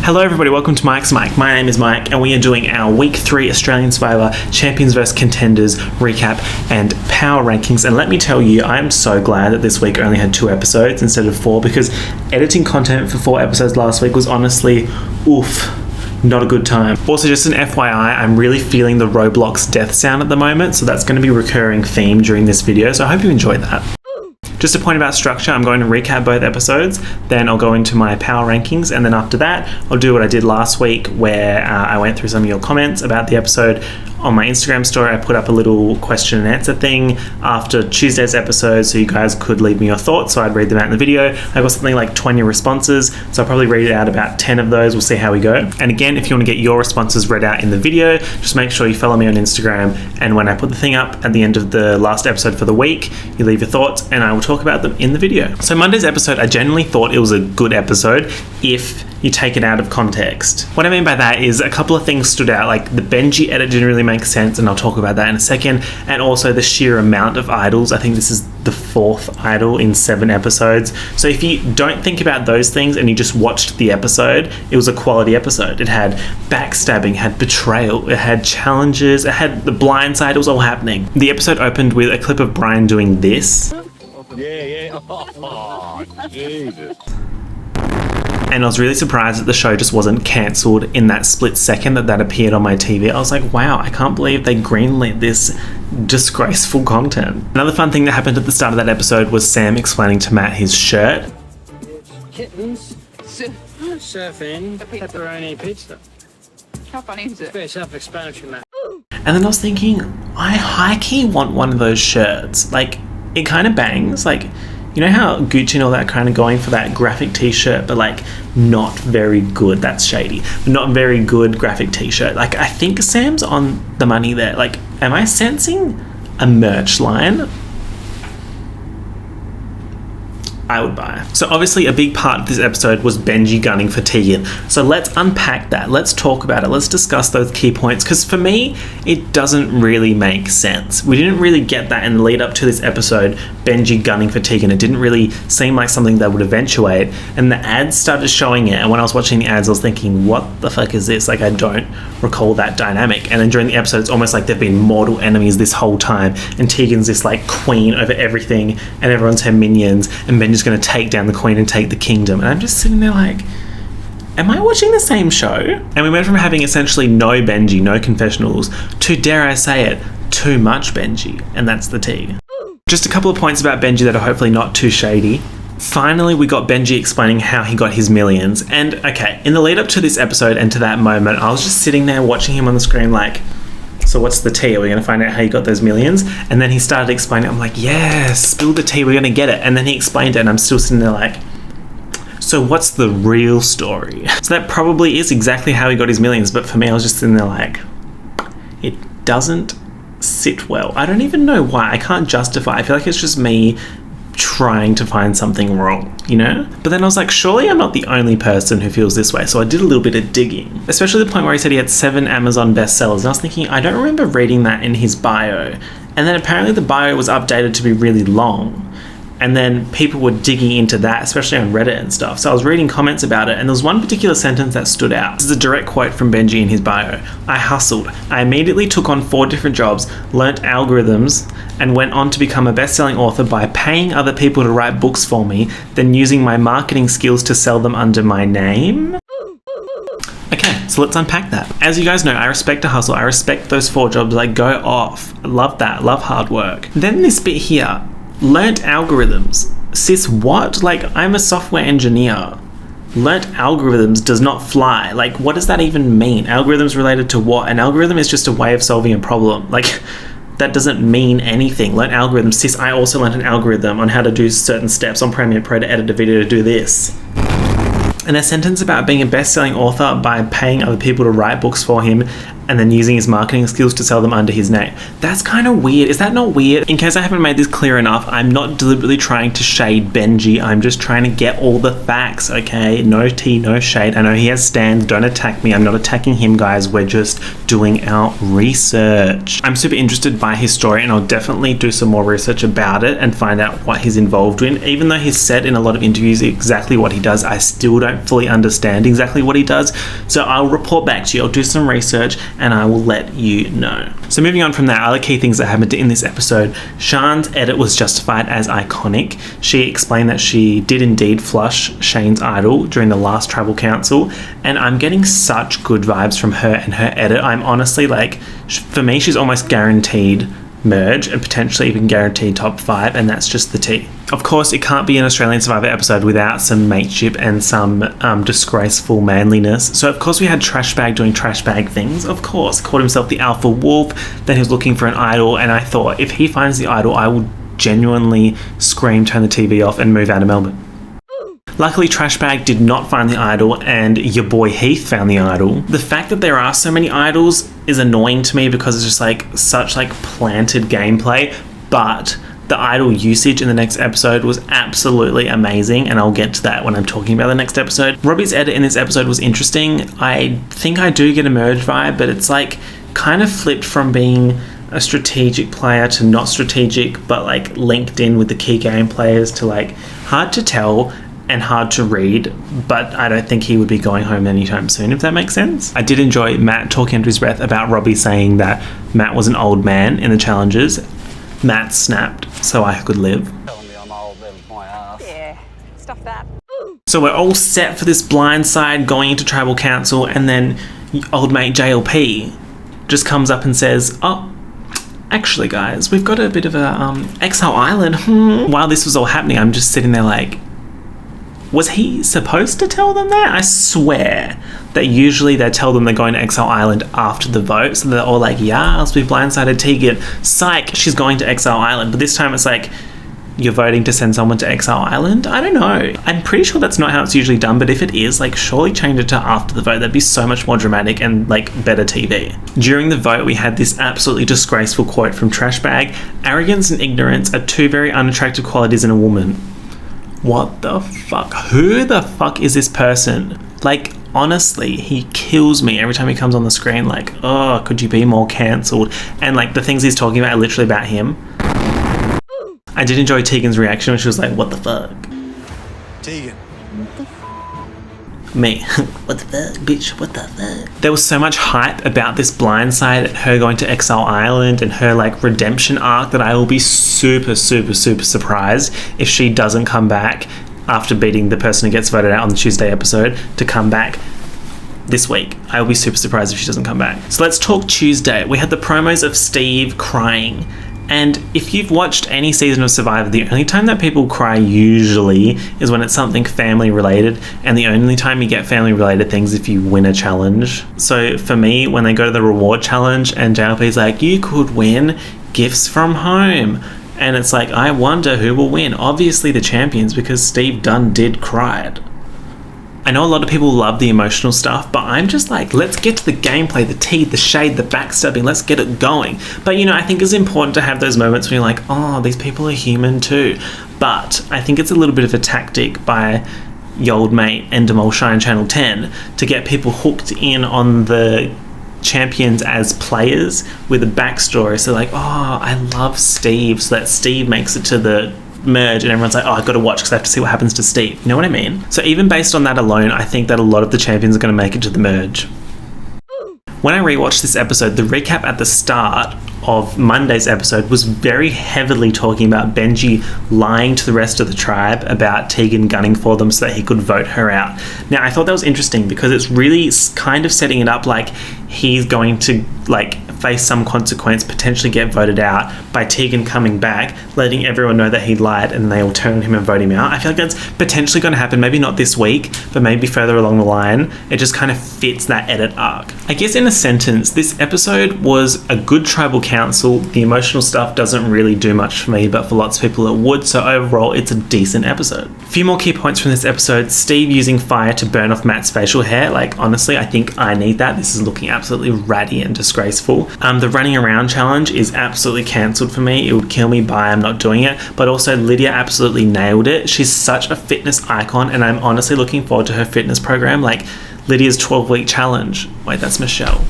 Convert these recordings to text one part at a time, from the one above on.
Hello everybody, welcome to Mike's Mike. My name is Mike and we are doing our Week 3 Australian Survivor Champions vs Contenders recap and power rankings. And let me tell you, I'm so glad that this week only had 2 episodes instead of 4, because editing content for 4 episodes last week was honestly, not a good time. Also, just an FYI, I'm really feeling the Roblox death sound at the moment, so that's going to be a recurring theme during this video, so I hope you enjoyed that. Just a point about structure, I'm going to recap both episodes, then I'll go into my power rankings, and then after that, I'll do what I did last week where I went through some of your comments about the episode. On my Instagram story, I put up a little question and answer thing after Tuesday's episode so you guys could leave me your thoughts, so I'd read them out in the video. I got something like 20 responses, so I'll probably read out about 10 of those. We'll see how we go. And again, if you want to get your responses read out in the video, just make sure you follow me on Instagram, and when I put the thing up at the end of the last episode for the week, you leave your thoughts and I will talk about them in the video. So Monday's episode, I genuinely thought it was a good episode if you take it out of context. What I mean by that is a couple of things stood out, like the Benji edit didn't really make sense, and I'll talk about that in a second, and also the sheer amount of idols. I think this is the 4th idol in 7 episodes. So if you don't think about those things and you just watched the episode, it was a quality episode. It had backstabbing, it had betrayal, it had challenges, it had the blind side, it was all happening. The episode opened with a clip of Brian doing this. Yeah. Oh, Jesus. And I was really surprised that the show just wasn't cancelled in that split second that appeared on my TV. I was like, wow, I can't believe they greenlit this disgraceful content. Another fun thing that happened at the start of that episode was Sam explaining to Matt his shirt. Kittens, surfing, pepperoni pizza. How funny is it? Very self-explanatory, Matt. And then I was thinking, I high-key want one of those shirts. Like, it kind of bangs. Like, you know how Gucci and all that kind of going for that graphic t-shirt, but like not very good. That's shady. Not very good graphic t-shirt. Like, I think Sam's on the money there. Like, am I sensing a merch line? I would buy. So obviously a big part of this episode was Benji gunning for Tegan. So let's unpack that. Let's talk about it. Let's discuss those key points, because for me, it doesn't really make sense. We didn't really get that in the lead up to this episode, Benji gunning for Tegan. It didn't really seem like something that would eventuate, and the ads started showing it, and when I was watching the ads, I was thinking, what the fuck is this? Like, I don't recall that dynamic. And then during the episode, it's almost like they've been mortal enemies this whole time, and Tegan's this like queen over everything, and everyone's her minions, and Benji's going to take down the queen and take the kingdom. And I'm just sitting there like, am I watching the same show? And we went from having essentially no Benji, no confessionals, to, dare I say it, too much Benji. And that's the tea. Just a couple of points about Benji that are hopefully not too shady. Finally, we got Benji explaining how he got his millions. And okay, in the lead up to this episode and to that moment, I was just sitting there watching him on the screen like, so what's the tea? Are we going to find out how you got those millions? And then he started explaining it. I'm like, yes, spill the tea, we're going to get it. And then he explained it, and I'm still sitting there like, so what's the real story? So that probably is exactly how he got his millions, but for me, I was just sitting there like, it doesn't sit well. I don't even know why. I can't justify. I feel like it's just me trying to find something wrong, you know? But then I was like, surely I'm not the only person who feels this way. So I did a little bit of digging, especially the point where he said he had 7 Amazon bestsellers. And I was thinking, I don't remember reading that in his bio. And then apparently the bio was updated to be really long. And then people were digging into that, especially on Reddit and stuff. So I was reading comments about it, and there was one particular sentence that stood out. This is a direct quote from Benji in his bio. I hustled. I immediately took on 4 different jobs, learnt algorithms, and went on to become a best-selling author by paying other people to write books for me, then using my marketing skills to sell them under my name. Okay, so let's unpack that. As you guys know, I respect a hustle. I respect those 4 jobs. I go off. I love that. Love hard work. Then this bit here. Learnt algorithms. Sis, what? Like, I'm a software engineer. Learnt algorithms does not fly. Like, what does that even mean? Algorithms related to what? An algorithm is just a way of solving a problem. Like, that doesn't mean anything. Learnt algorithms. Sis, I also learnt an algorithm on how to do certain steps on Premiere Pro to edit a video to do this. And a sentence about being a best-selling author by paying other people to write books for him. and then using his marketing skills to sell them under his name. That's kind of weird. Is that not weird? In case I haven't made this clear enough, I'm not deliberately trying to shade Benji. I'm just trying to get all the facts, okay? No tea, no shade. I know he has stands. Don't attack me. I'm not attacking him, guys. We're just doing our research. I'm super interested by his story, and I'll definitely do some more research about it and find out what he's involved in. Even though he's said in a lot of interviews exactly what he does, I still don't fully understand exactly what he does. So I'll report back to you. I'll do some research and I will let you know. So moving on from that, other key things that happened in this episode. Sian's edit was justified as iconic. She explained that she did indeed flush Shane's idol during the last tribal council, and I'm getting such good vibes from her and her edit. I'm honestly like, for me, she's almost guaranteed merge and potentially even guaranteed top 5, and that's just the tea. Of course, it can't be an Australian Survivor episode without some mateship and some disgraceful manliness. So of course we had Trashbag doing Trashbag things. Of course, called himself the Alpha Wolf. Then he was looking for an idol, and I thought if he finds the idol, I will genuinely scream, turn the TV off, and move out of Melbourne. Luckily, Trashbag did not find the idol, and your boy Heath found the idol. The fact that there are so many idols is annoying to me because it's just like such like planted gameplay, but the idol usage in the next episode was absolutely amazing, and I'll get to that when I'm talking about the next episode. Robbie's edit in this episode was interesting. I think I do get a merge vibe, but it's like kind of flipped from being a strategic player to not strategic, but like linked in with the key game players to like hard to tell and hard to read, but I don't think he would be going home anytime soon, if that makes sense. I did enjoy Matt talking under his breath about Robbie saying that Matt was an old man in the challenges. Matt snapped so I could live. Telling me I'm old, then my ass. Yeah, stuff that. So we're all set for this blind side going into tribal council, and then old mate JLP just comes up and says, oh, actually guys, we've got a bit of a Exile Island. While this was all happening, I'm just sitting there like, was he supposed to tell them that? I swear that usually they tell them they're going to Exile Island after the vote, so they're all like, yes, we've blindsided Tegan. Psych, she's going to Exile Island. But this time it's like, you're voting to send someone to Exile Island? I don't know. I'm pretty sure that's not how it's usually done, but if it is, like, surely change it to after the vote. That'd be so much more dramatic and, like, better TV. During the vote, we had this absolutely disgraceful quote from Trashbag. Arrogance and ignorance are two very unattractive qualities in a woman. What the fuck? Who the fuck is this person? Like, honestly, he kills me every time he comes on the screen. Like, oh, could you be more cancelled? And, like, the things he's talking about are literally about him. I did enjoy Tegan's reaction when she was like, what the fuck? Tegan. Me. What the fuck, bitch? What the fuck? There was so much hype about this blindside, her going to Exile Island and her like redemption arc, that I will be super, super, super surprised if she doesn't come back after beating the person who gets voted out on the Tuesday episode to come back this week. I will be super surprised if she doesn't come back. So let's talk Tuesday. We had the promos of Steve crying. And if you've watched any season of Survivor, the only time that people cry usually is when it's something family related, and the only time you get family related things if you win a challenge. So for me, when they go to the reward challenge and JLP's like, you could win gifts from home, and it's like, I wonder who will win. Obviously the champions, because Steve Dunn did cry it. I know a lot of people love the emotional stuff, but I'm just like, let's get to the gameplay, the tea, the shade, the backstabbing, let's get it going. But, you know, I think it's important to have those moments when you're like, oh, these people are human too. But I think it's a little bit of a tactic by your old mate Endemol Shine Channel 10 to get people hooked in on the champions as players with a backstory. So like, oh, I love Steve, so that Steve makes it to the merge and everyone's like, oh, I've got to watch because I have to see what happens to Steve. You know what I mean? So even based on that alone, I think that a lot of the champions are going to make it to the merge. When I rewatched this episode, the recap at the start of Monday's episode was very heavily talking about Benji lying to the rest of the tribe about Tegan gunning for them so that he could vote her out. Now, I thought that was interesting because it's really kind of setting it up like he's going to like face some consequence, potentially get voted out by Tegan coming back, letting everyone know that he lied, and they will turn on him and vote him out. I feel like that's potentially going to happen, maybe not this week, but maybe further along the line. It just kind of fits that edit arc. I guess in a sentence, this episode was a good tribal council. The emotional stuff doesn't really do much for me, but for lots of people it would, so overall it's a decent episode. A few more key points from this episode. Steve using fire to burn off Matt's facial hair. Like, honestly, I think I need that. This is looking absolutely ratty and disgraceful. The running around challenge is absolutely cancelled for me. It would kill me by I'm not doing it. But also Lydia absolutely nailed it. She's such a fitness icon, and I'm honestly looking forward to her fitness program, like Lydia's 12-week challenge. Wait, that's Michelle.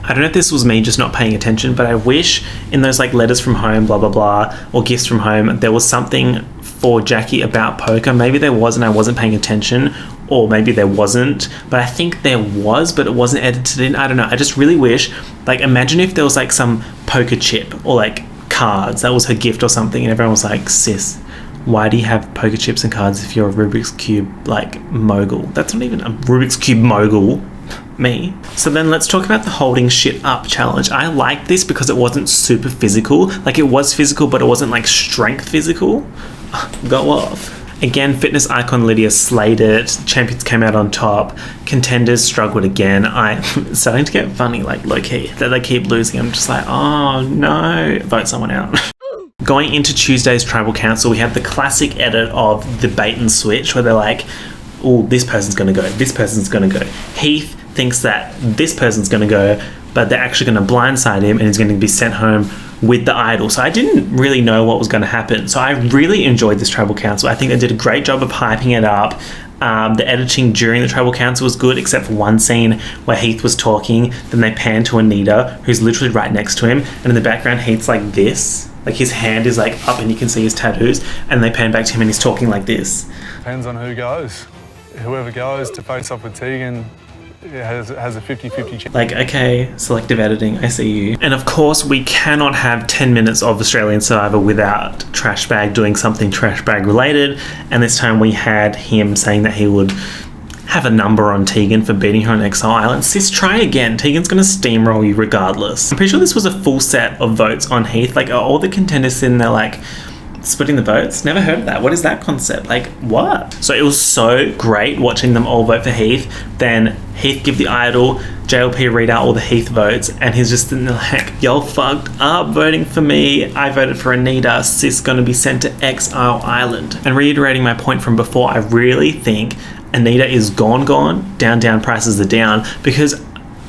I don't know if this was me just not paying attention, but I wish in those like letters from home, blah, blah, blah, or gifts from home, there was something for Jackie about poker. Maybe there was and I wasn't paying attention, or maybe there wasn't, but I think there was, but it wasn't edited in. I don't know. I just really wish, like, imagine if there was like some poker chip or like cards. That was her gift or something, and everyone was like, sis, why do you have poker chips and cards if you're a Rubik's Cube, like, mogul? That's not even a Rubik's Cube mogul. Me. So then let's talk about the holding shit up challenge. I liked this because it wasn't super physical. Like, it was physical, but it wasn't like strength physical. Go off. Again, fitness icon Lydia slayed it. Champions came out on top. Contenders struggled again. I'm starting to get funny, like, low-key, that they keep losing. I'm just like, oh no, vote someone out. Going into Tuesday's Tribal Council, we have the classic edit of the bait and switch where they're like, oh, this person's going to go, this person's going to go. Heath thinks that this person's going to go, but they're actually going to blindside him and he's going to be sent home with the idol. So I didn't really know what was going to happen. So I really enjoyed this Tribal Council. I think they did a great job of hyping it up. The editing during the Tribal Council was good, except for one scene where Heath was talking, then they pan to Anita, who's literally right next to him, and in the background Heath's like this. Like, his hand is like up and you can see his tattoos, and they pan back to him and he's talking like this. Depends on who goes. Whoever goes to face off with Tegan has a 50-50 chance. Like, okay, selective editing, I see you. And of course, we cannot have 10 minutes of Australian Survivor without Trash Bag doing something Trash Bag related. And this time we had him saying that he would have a number on Tegan for beating her on Exile Island. Sis, try again. Tegan's going to steamroll you regardless. I'm pretty sure this was a full set of votes on Heath. Like, are all the contenders sitting there like, splitting the votes? Never heard of that. What is that concept? Like, what? So it was so great watching them all vote for Heath. Then Heath give the idol, JLP read out all the Heath votes, and he's just in the like, y'all fucked up voting for me. I voted for Anita. Sis gonna be sent to Exile Island. And reiterating my point from before, I really think Anita is gone, down, prices are down, because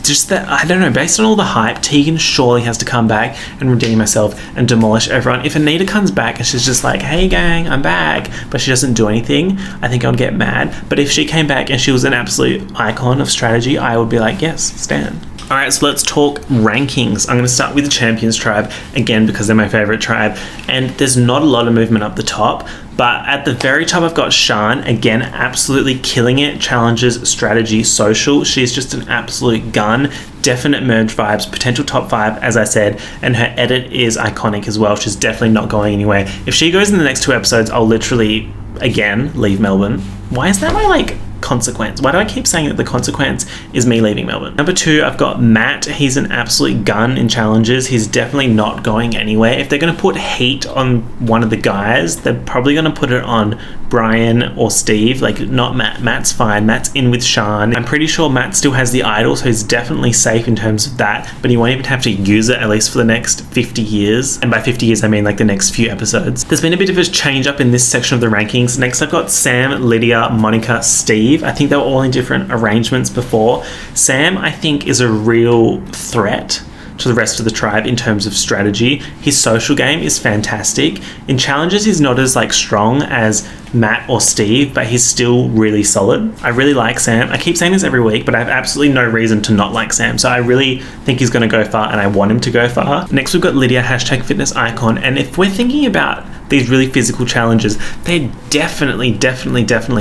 just that, I don't know, based on all the hype, Tegan surely has to come back and redeem herself and demolish everyone. If Anita comes back and she's just like, hey gang, I'm back, but she doesn't do anything, I think I'd get mad. But if she came back and she was an absolute icon of strategy, I would be like, yes, stand. Alright, so let's talk rankings. I'm going to start with the Champions tribe, again, because they're my favourite tribe. And there's not a lot of movement up the top, but at the very top I've got Shan, again, absolutely killing it. Challenges, strategy, social. She's just an absolute gun. Definite merge vibes, potential top 5, as I said, and her edit is iconic as well. She's definitely not going anywhere. If she goes in the next 2 episodes, I'll literally, again, leave Melbourne. Why is that my, like, consequence? Why do I keep saying that the consequence is me leaving Melbourne? Number 2, I've got Matt. He's an absolute gun in challenges. He's definitely not going anywhere. If they're going to put heat on one of the guys, they're probably going to put it on Brian or Steve, like, not Matt. Matt's fine. Matt's in with Shan. I'm pretty sure Matt still has the idol, so he's definitely safe in terms of that, but he won't even have to use it, at least for the next 50 years. And by 50 years, I mean like the next few episodes. There's been a bit of a change up in this section of the rankings. Next, I've got Sam, Lydia, Monica, Steve. I think they were all in different arrangements before. Sam, I think, is a real threat to the rest of the tribe in terms of strategy. His social game is fantastic. In challenges, he's not as like strong as Matt or Steve, but he's still really solid. I really like Sam. I keep saying this every week, but I have absolutely no reason to not like Sam. So I really think he's going to go far, and I want him to go far. Next, we've got Lydia, #fitness icon. And if we're thinking about these really physical challenges, they're definitely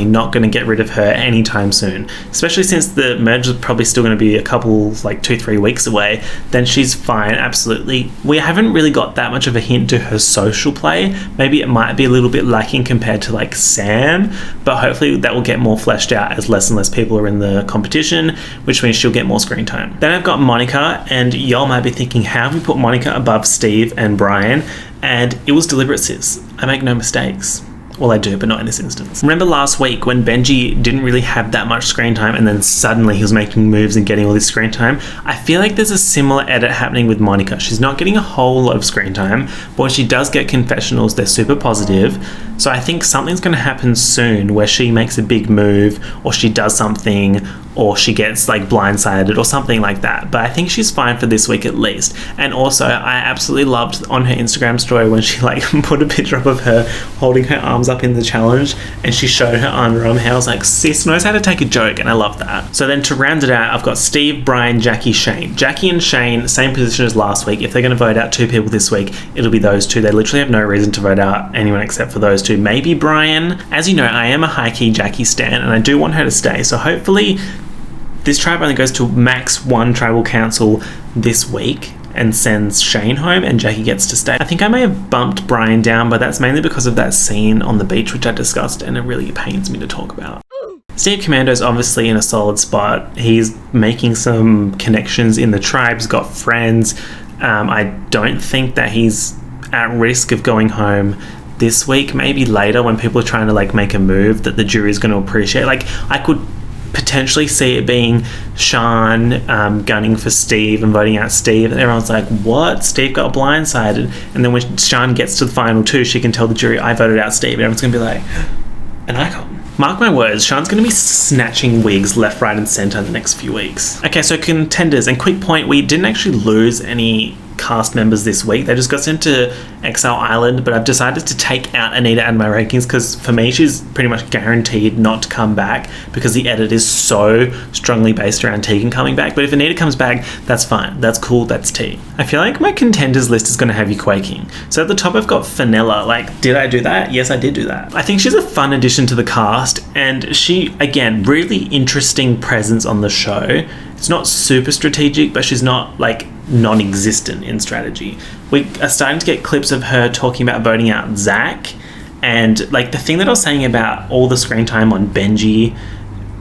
not going to get rid of her anytime soon. Especially since the merge is probably still going to be a couple, like 2-3 weeks away, then she's fine, absolutely. We haven't really got that much of a hint to her social play. Maybe it might be a little bit lacking compared to like Sam, but hopefully that will get more fleshed out as less and less people are in the competition, which means she'll get more screen time. Then I've got Monica, and y'all might be thinking, how have we put Monica above Steve and Brian? And it was deliberate, sis. I make no mistakes. Well, I do, but not in this instance. Remember last week when Benji didn't really have that much screen time and then suddenly he was making moves and getting all this screen time? I feel like there's a similar edit happening with Monica. She's not getting a whole lot of screen time, but when she does get confessionals, they're super positive. So I think something's going to happen soon where she makes a big move, or she does something, or she gets like blindsided or something like that. But I think she's fine for this week at least. And also, I absolutely loved on her Instagram story when she like put a picture up of her holding her arms up in the challenge and she showed her underarm hair. I was like, sis knows how to take a joke, and I love that. So then to round it out, I've got Steve, Brian, Jackie, Shane. Jackie and Shane, same position as last week. If they're going to vote out 2 people this week, it'll be those 2. They literally have no reason to vote out anyone except for those 2. Maybe Brian. As you know, I am a high-key Jackie stan, and I do want her to stay. So hopefully this tribe only goes to max 1 tribal council this week and sends Shane home, and Jackie gets to stay. I think I may have bumped Brian down, but that's mainly because of that scene on the beach which I discussed, and it really pains me to talk about. Steve Commando's obviously in a solid spot. He's making some connections in the tribes, got friends. I don't think that he's at risk of going home this week. Maybe later when people are trying to like make a move that the jury is going to appreciate. Like, I could potentially see it being Sean gunning for Steve and voting out Steve, and everyone's like, what? Steve got blindsided. And then when Sean gets to the final 2, she can tell the jury, I voted out Steve, and everyone's going to be like, an icon. Mark my words, Sean's going to be snatching wigs left, right and centre in the next few weeks. Okay, so Contenders, and quick point, we didn't actually lose any cast members this week. They just got sent to Exile Island, but I've decided to take out Anita out of my rankings because for me she's pretty much guaranteed not to come back because the edit is so strongly based around Tegan coming back. But if Anita comes back, that's fine, that's cool, that's tea. I feel like my Contenders list is going to have you quaking. So at the top I've got Fenella. Like, did I do that? Yes, I did do that. I think she's a fun addition to the cast, and she, again, really interesting presence on the show. It's not super strategic, but she's not like non-existent in strategy. We are starting to get clips of her talking about voting out Zach, and like the thing that I was saying about all the screen time on Benji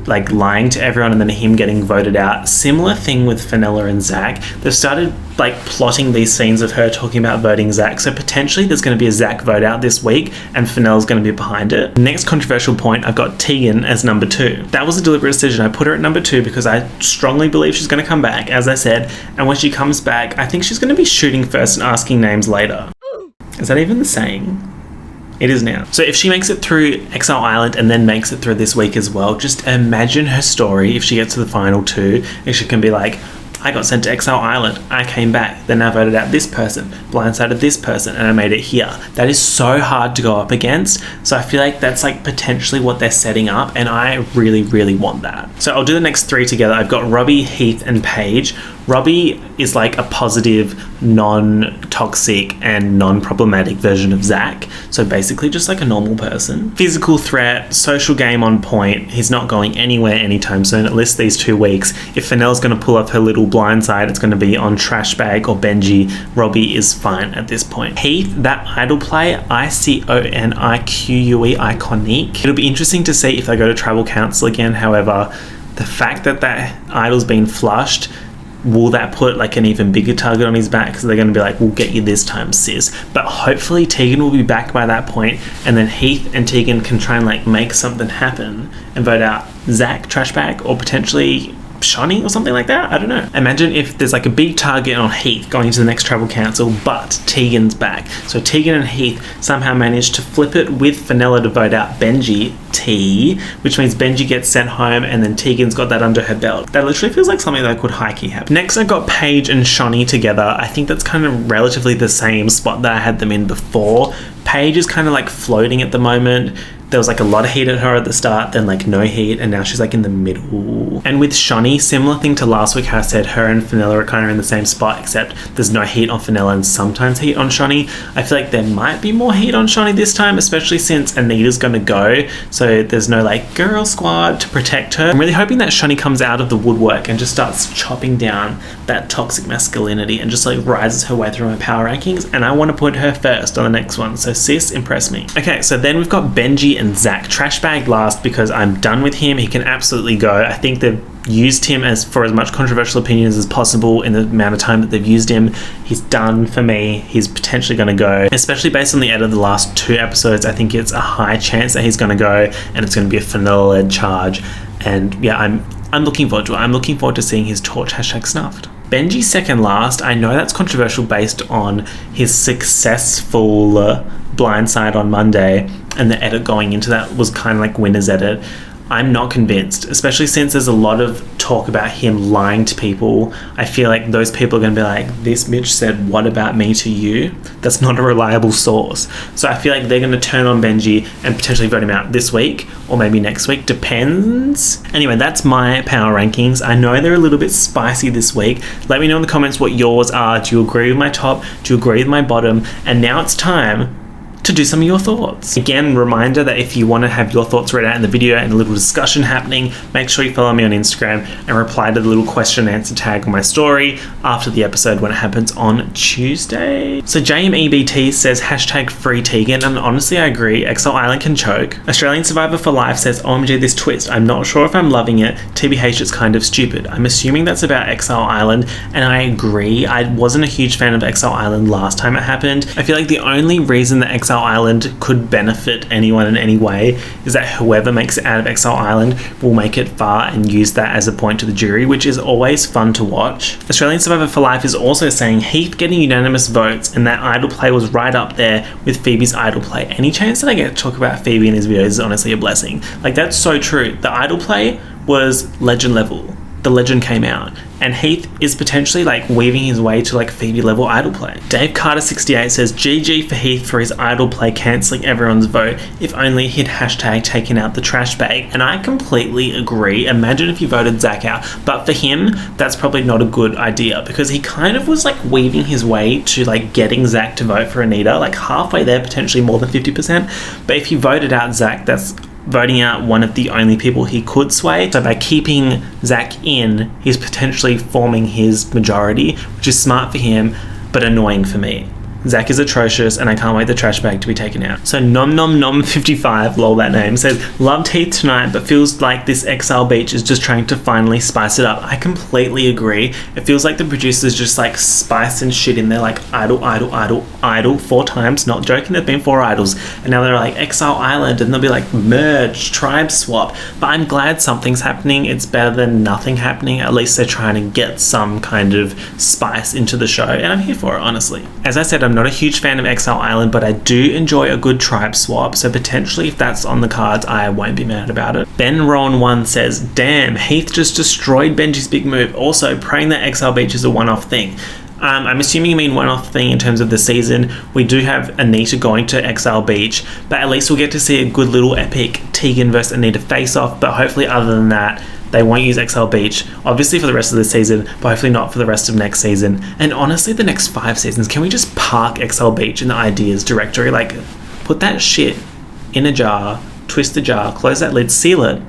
like lying to everyone and then him getting voted out, similar thing with Fenella and Zach. They've started like plotting these scenes of her talking about voting Zach, so potentially there's going to be a Zach vote out this week and Fenella's going to be behind it. Next controversial point, I've got Tegan as number 2. That was a deliberate decision. I put her at number 2 because I strongly believe she's going to come back, as I said, and when she comes back I think she's going to be shooting first and asking names later. Is that even the saying? It is now. So if she makes it through Exile Island and then makes it through this week as well, just imagine her story if she gets to the final 2 and she can be like, I got sent to Exile Island, I came back, then I voted out this person, blindsided this person, and I made it here. That is so hard to go up against. So I feel like that's like potentially what they're setting up, and I really, really want that. So I'll do the next 3 together. I've got Robbie, Heath, and Paige. Robbie is like a positive, non-toxic and non-problematic version of Zach. So basically just like a normal person. Physical threat, social game on point. He's not going anywhere anytime soon, at least these 2 weeks. If Fenelle's going to pull off her little blindside, it's going to be on Trash Bag or Benji. Robbie is fine at this point. Heath, that idol play, ICONIQUE, iconic. It'll be interesting to see if they go to tribal council again. However, the fact that that idol's been flushed, will that put like an even bigger target on his back? Because they're going to be like, we'll get you this time, sis. But hopefully Tegan will be back by that point, and then Heath and Tegan can try and like make something happen and vote out Zach, Trash Bag, or potentially Shawnee or something like that. I don't know. Imagine if there's like a big target on Heath going into the next tribal council, but Tegan's back. So Tegan and Heath somehow managed to flip it with Fenella to vote out Benji, T, which means Benji gets sent home and then Tegan's got that under her belt. That literally feels like something that could high-key happen. Next I got Paige and Shawnee together. I think that's kind of relatively the same spot that I had them in before. Paige is kind of like floating at the moment. There was like a lot of heat at her at the start, then like no heat, and now she's like in the middle. And with Shani, similar thing to last week, how I said her and Fenella are kind of in the same spot, except there's no heat on Fenella and sometimes heat on Shani. I feel like there might be more heat on Shani this time, especially since Anita's going to go, so there's no like girl squad to protect her. I'm really hoping that Shani comes out of the woodwork and just starts chopping down that toxic masculinity and just like rises her way through my power rankings, and I want to put her first on the next one. So sis, impress me. Okay, so then we've got Benji and Zach. Trash bag last because I'm done with him. He can absolutely go. I think they've used him for as much controversial opinions as possible in the amount of time that they've used him. He's done for me. He's potentially going to go, especially based on the end of the last 2 episodes. I think it's a high chance that he's going to go, and it's going to be a Fenella-led charge. And yeah, I'm looking forward to it. I'm looking forward to seeing his torch #snuffed. Benji second last. I know that's controversial based on his successful blindside on Monday, and the edit going into that was kind of like winner's edit. I'm not convinced, especially since there's a lot of talk about him lying to people. I feel like those people are going to be like, this bitch said what about me to you? That's not a reliable source. So I feel like they're going to turn on Benji and potentially vote him out this week or maybe next week, depends. Anyway, that's my power rankings. I know they're a little bit spicy this week. Let me know in the comments what yours are. Do you agree with my top? Do you agree with my bottom? And now it's time to do some of your thoughts. Again, reminder that if you want to have your thoughts read out in the video and a little discussion happening, make sure you follow me on Instagram and reply to the little question and answer tag on my story after the episode when it happens on Tuesday. So JMEBT says #free Tegan, and honestly I agree, Exile Island can choke. Australian Survivor for Life says OMG this twist, I'm not sure if I'm loving it, TBH it's kind of stupid. I'm assuming that's about Exile Island, and I agree. I wasn't a huge fan of Exile Island last time it happened. I feel like the only reason that Exile Island could benefit anyone in any way is that whoever makes it out of Exile Island will make it far and use that as a point to the jury, which is always fun to watch. Australian Survivor for Life is also saying Heath getting unanimous votes and that idol play was right up there with Phoebe's idol play. Any chance that I get to talk about Phoebe in these videos is honestly a blessing. Like, that's so true. The idol play was legend level. The legend came out, and Heath is potentially like weaving his way to like Phoebe level idol play. Dave Carter 68 says GG for Heath for his idol play cancelling everyone's vote. If only he'd #taken out the trash bag. And I completely agree. Imagine if you voted Zach out, but for him that's probably not a good idea because he kind of was like weaving his way to like getting Zach to vote for Anita, like halfway there, potentially more than 50%. But if you voted out Zach, that's voting out one of the only people he could sway. So by keeping Zach in, he's potentially forming his majority, which is smart for him, but annoying for me. Zach is atrocious and I can't wait the trash bag to be taken out. So Nom Nom Nom 55, lol that name, says loved Heath tonight but feels like this Exile Beach is just trying to finally spice it up. I completely agree. It feels like the producers just like spicing shit in there, like idol 4 times, not joking, there've been 4 idols, and now they're like Exile Island and they'll be like merge, tribe swap. But I'm glad something's happening. It's better than nothing happening. At least they're trying to get some kind of spice into the show, and I'm here for it, honestly. As I said, I'm not a huge fan of Exile Island, but I do enjoy a good tribe swap, so potentially if that's on the cards, I won't be mad about it. Ben Ron 1 says, damn, Heath just destroyed Benji's big move. Also, praying that Exile Beach is a one-off thing. I'm assuming you mean one-off thing in terms of the season. We do have Anita going to Exile Beach, but at least we'll get to see a good little epic Tegan versus Anita face-off, but hopefully other than that, they won't use Exile Beach, obviously for the rest of the season, but hopefully not for the rest of next season. And honestly, the next 5 seasons, can we just park Exile Beach in the ideas directory? Like, put that shit in a jar, twist the jar, close that lid, seal it,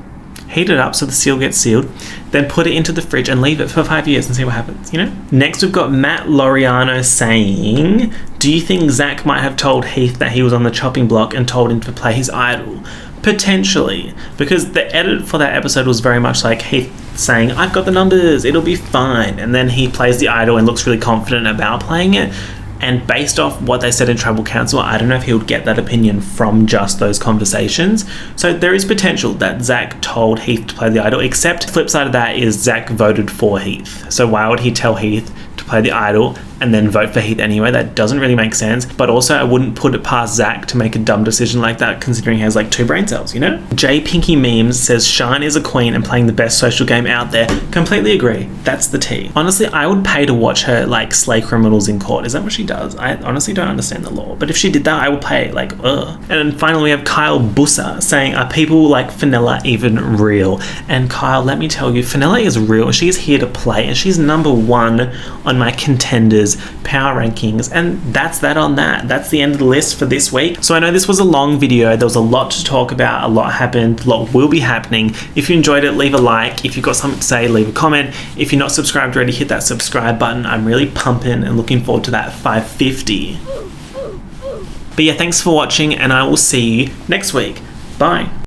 heat it up so the seal gets sealed, then put it into the fridge and leave it for 5 years and see what happens, you know? Next, we've got Matt Loriano saying, do you think Zach might have told Heath that he was on the chopping block and told him to play his idol? Potentially, because the edit for that episode was very much like Heath saying, I've got the numbers, it'll be fine, and then he plays the idol and looks really confident about playing it. And based off what they said in Tribal Council, I don't know if he would get that opinion from just those conversations. So there is potential that Zach told Heath to play the idol, except the flip side of that is Zach voted for Heath. So why would he tell Heath to play the idol and then vote for Heath anyway. That doesn't really make sense. But also, I wouldn't put it past Zach to make a dumb decision like that, considering he has like 2 brain cells, you know? J Pinky Memes says Shine is a queen and playing the best social game out there. Completely agree. That's the tea. Honestly, I would pay to watch her like slay criminals in court. Is that what she does? I honestly don't understand the law. But if she did that, I would pay. Like, ugh. And then finally, we have Kyle Bussa saying, are people like Fenella even real? And Kyle, let me tell you, Fenella is real. She's here to play, and she's number 1 on my Contenders power rankings. And that's that on that. That's the end of the list for this week. So I know this was a long video. There was a lot to talk about. A lot happened. A lot will be happening. If you enjoyed it, leave a like. If you've got something to say, leave a comment. If you're not subscribed already, hit that subscribe button. I'm really pumping and looking forward to that 550. But yeah, thanks for watching, and I will see you next week. Bye.